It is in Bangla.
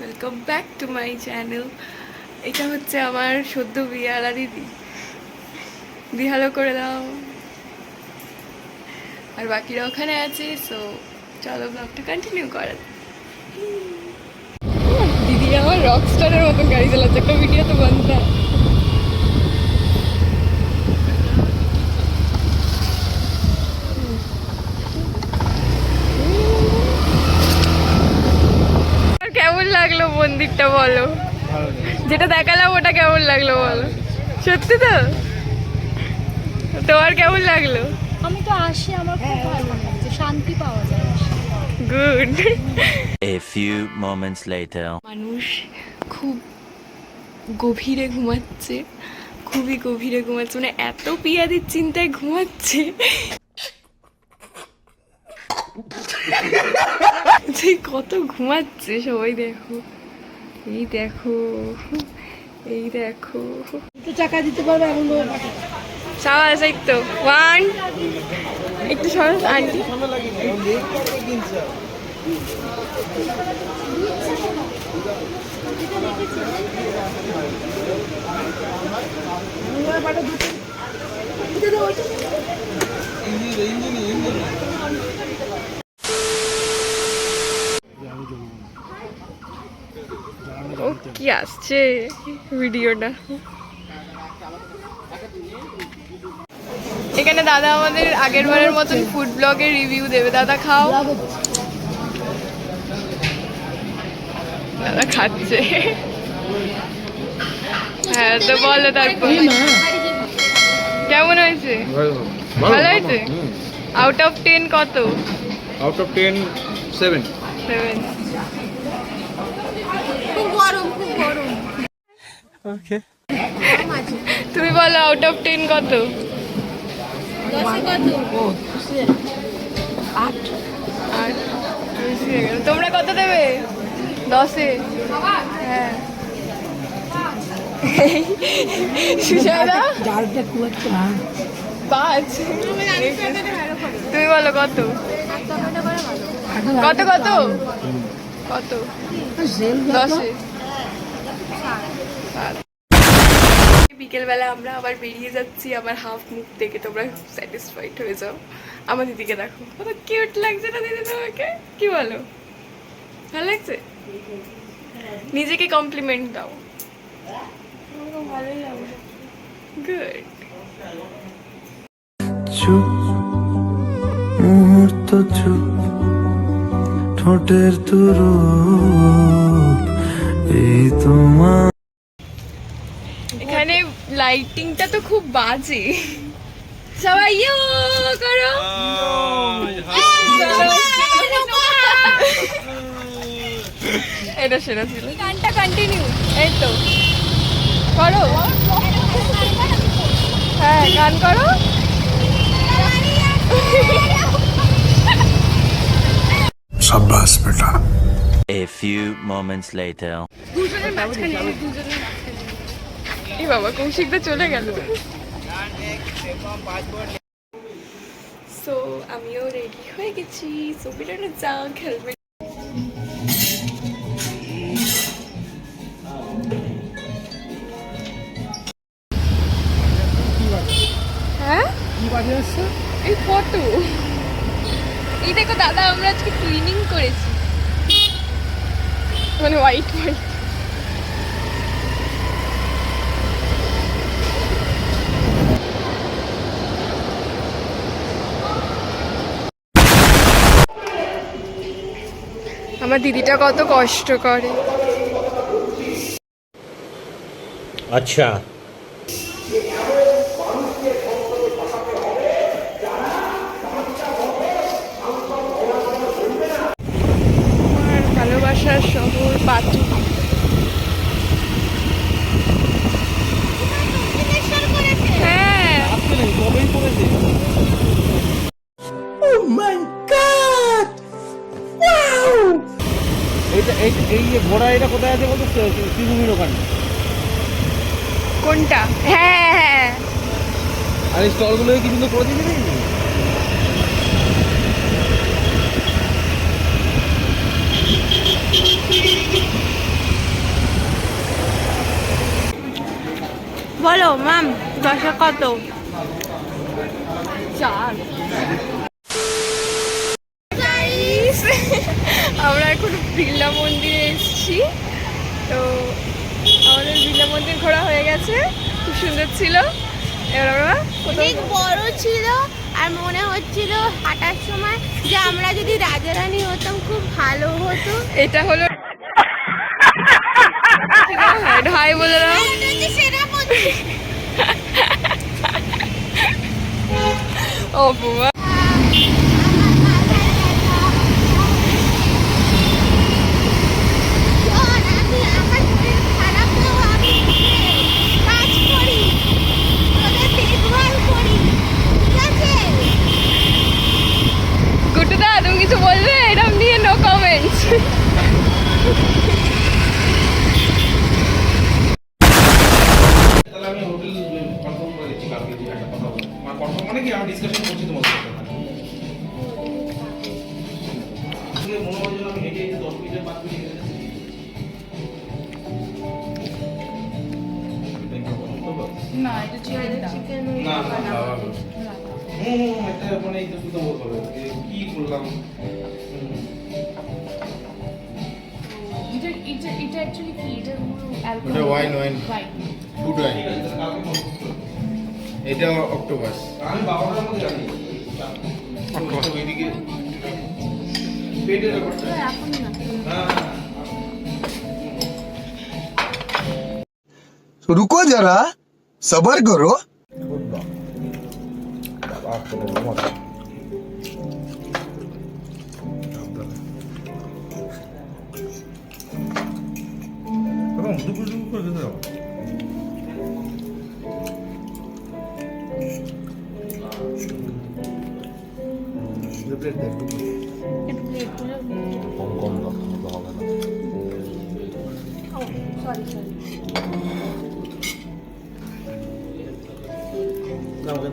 Welcome back to my channel. এটা হচ্ছে আমার সদ্য বিয়ালা দিদি। বিহালো করে দাও। আর বাকিরা ওখানে আছে, সো চলো ব্লগটা কন্টিনিউ করা। দিদি আমার রকস্টারের মতন গাড়ি চালাচ্ছে, একটা ভিডিও তো বন্ধ। কেমন লাগলো মন্দিরটা বলো? যেটা দেখালাম ওটা কেমন লাগলো বলো? সত্যি তো? তোমার কেমন লাগলো? আমি তো আসি, আমার খুব ভালো লাগছে, শান্তি পাওয়া যায়। Good. A few moments later. মানুষ খুব গভীরে ঘুমাচ্ছে, খুবই গভীরে ঘুমাচ্ছে, মানে এত পিয়াদির চিন্তায় ঘুমাচ্ছে যে কত ঘুমাচ্ছে সবাই। দেখো, এই দেখো, এই দেখো। একটু চাকা দিতে পারবে এখন? সাবাস, এই তো ওয়ান। একটু সরস আন্টি। ও কি আসছে ভিডিওটা। এখানে দাদা আমাদের আগের বারের মতন ফুড ব্লগের রিভিউ দেবে। দাদা খাও। দাদা খাচ্ছে। হ্যাঁ তো বলো তারপর কেমন হয়েছে? ভালো হয়েছে। আউট অফ 10 কত? Out of 10 7। 7। খুব গরম, খুব গরম। ওকে, তুমি বলো আউট অফ 10 কত? 10 কত? 8। তোমরা কত দেবে? 10-এ? হ্যাঁ। সুশাদা 5। তুমি বলো কত? কত কত কত? 10-এ? বিকেলবেলা আমরা আবার বেরিয়ে যাচ্ছি আমার হাফ মুখ থেকে। তোমরা স্যাটিসফাইড হয়ে যাও। আমার দিদিকে দেখো, কত কিউট লাগছে না দিদি তোমাকে? কি বলো, ভালো লাগছে? নিজেকে কমপ্লিমেন্ট দাও। ভালোই লাগছে। গুড। চুপ, মুহূর্ত চুপ, ঠোঁটের তুরুপ, এই তোমার। এখানে লাইটিংটা তো খুব বাজে। সবাই ইয়ো করো। এটা সেরা ছিল। গানটা কন্টিনিউ। এই তো করো। হ্যাঁ, গান করো। शाबाश बेटा। A few moments later. দুজনের মাঝখানে, দুজনের মাঝখানে। এই বাবা, কৌশিকদা চলে গেল। সো আমিও রেডি হয়ে গেছি। সো বেরোনো যাক। হেলমেট হ্যাঁ কি বাজে আসছে? এই ফটো। এই দেখো দাদা, আমরা আজকে টুইনিং করেছি, মানে হোয়াইট হোয়াইট। আমার দিদিটা কত কষ্ট করে। আচ্ছা, আমার ভালোবাসার শহর পাটুলি। হ্যাঁ, কবেই করেছে। এইটা এই যে ঘোড়া, এটা কোথায় আছে বলতো? শ্রীভূমির ওখানে। কোনটা? হ্যাঁ হ্যাঁ। আর এই স্টলগুলো কি সুন্দর করে দিয়েছে নাকি? বলো ম্যাম, দশা কত? 4। আমরা এখন বিড়লা মন্দিরে এসেছি। তো আমাদের বিড়লা মন্দির ঘোরা হয়ে গেছে, খুব সুন্দর ছিল। এবার আমরা অনেক বড় ছিল আর মনে হচ্ছিল হাঁটার সময় যে আমরা যদি রাজারানী হতাম খুব ভালো হতো। এটা হলো হাই বলে দাও। ও বাবা, গুটুদা তুমি কিছু বলবে? এরকম নিয়ে নো কমেন্টস। তাহলে আমি হোটেল কনফার্ম করে দিচ্ছি কালকে যে একটা কথা বলবো। মানে কনফার্ম মানে কি আমি ডিসকাশন করছি তোমার সাথে। আজকে মনে হয় যেন আমি হেঁটে 10 মিনিটের 5 মিনিট হেঁটে যাচ্ছি। না, এটা চিকেন না না বাবা। এটা মানে এই তো শুধু বলতে হবে যে কি করলাম। এটা অ্যাকচুয়ালি কি? এটা ওটা ওয়াইন ফুড ওয়াইন। ঠিক আছে তাহলে কালকে কনফার্ম করব। এটা অক্টোপাস। আমি বাবাটার মধ্যে জানি। অক্টোপাস ওইদিকে পেটের ব্যাপারটা। এখন না। হ্যাঁ। रुको जरा सबर करो দুপুর করে দিতে দাও। Sorry sorry. না ওকে